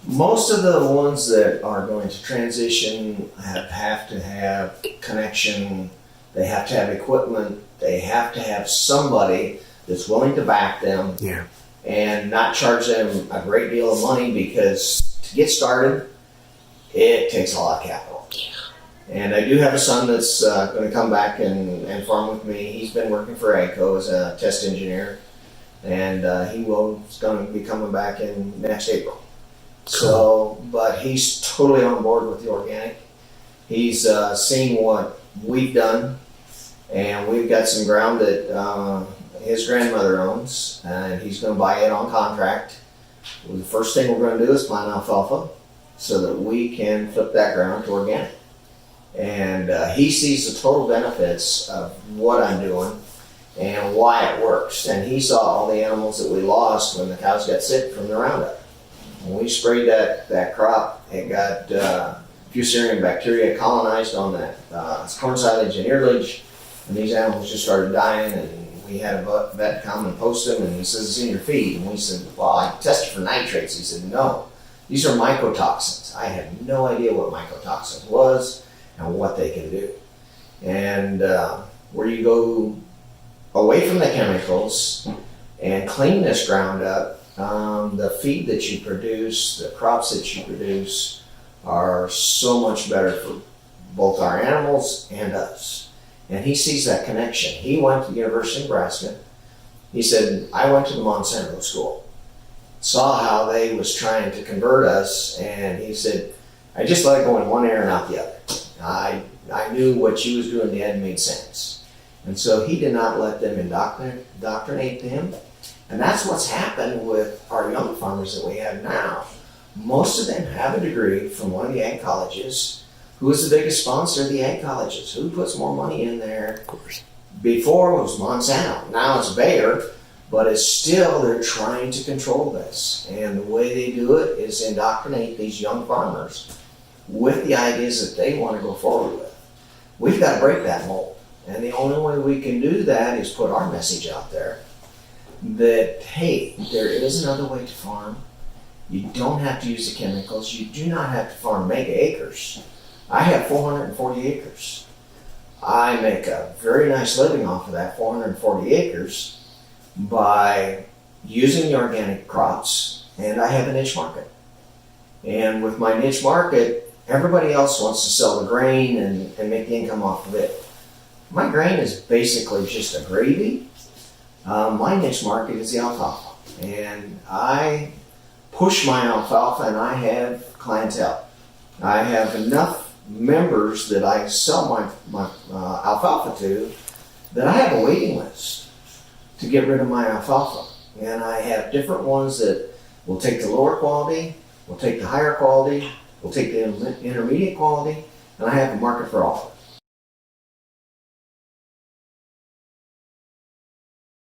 Most of the ones that are going to transition have to have connection, they have to have equipment, they have to have somebody that's willing to back them and not charge them a great deal of money, because to get started, it takes a lot of capital. And I do have a son that's going to come back and farm with me. He's been working for AGCO as a test engineer, and he's going to be coming back in next April. Cool. So, but he's totally on board with the organic. He's seen what we've done, and we've got some ground that his grandmother owns, and he's going to buy it on contract. Well, the first thing we're going to do is plant alfalfa so that we can flip that ground to organic. And he sees the total benefits of what I'm doing and why it works. And he saw all the animals that we lost when the cows got sick from the Roundup. When we sprayed that crop, it got Fusarium bacteria colonized on that corn silage and earlage, and these animals just started dying. And we had a vet come and post them, and he says, "It's in your feed." And we said, "Well, I tested for nitrates." He said, "No, these are mycotoxins." I had no idea what mycotoxins was and what they can do. And where you go away from the chemicals and clean this ground up, the feed that you produce, the crops that you produce are so much better for both our animals and us. And he sees that connection. He went to the University of Nebraska. He said, "I went to the Monsanto school, saw how they was trying to convert us," and he said, "I just let it go in one ear and out the other. I knew what she was doing then made sense." And so he did not let them indoctrinate him. And that's what's happened with our young farmers that we have now. Most of them have a degree from one of the ag colleges. Who is the biggest sponsor of the ag colleges? Who puts more money in there? Of course. Before it was Monsanto. Now it's Bayer, but it's still, they're trying to control this. And the way they do it is indoctrinate these young farmers with the ideas that they want to go forward with. We've got to break that mold. And the only way we can do that is put our message out there that, hey, there is another way to farm. You don't have to use the chemicals. You do not have to farm mega acres. I have 440 acres. I make a very nice living off of that 440 acres by using the organic crops, and I have a niche market. And with my niche market, everybody else wants to sell the grain and make the income off of it. My grain is basically just a gravy. My niche market is the alfalfa, and I push my alfalfa, and I have clientele. I have enough members that I sell my alfalfa to that I have a waiting list to get rid of my alfalfa. And I have different ones that will take the lower quality, will take the higher quality, will take the intermediate quality, and I have a market for all of it.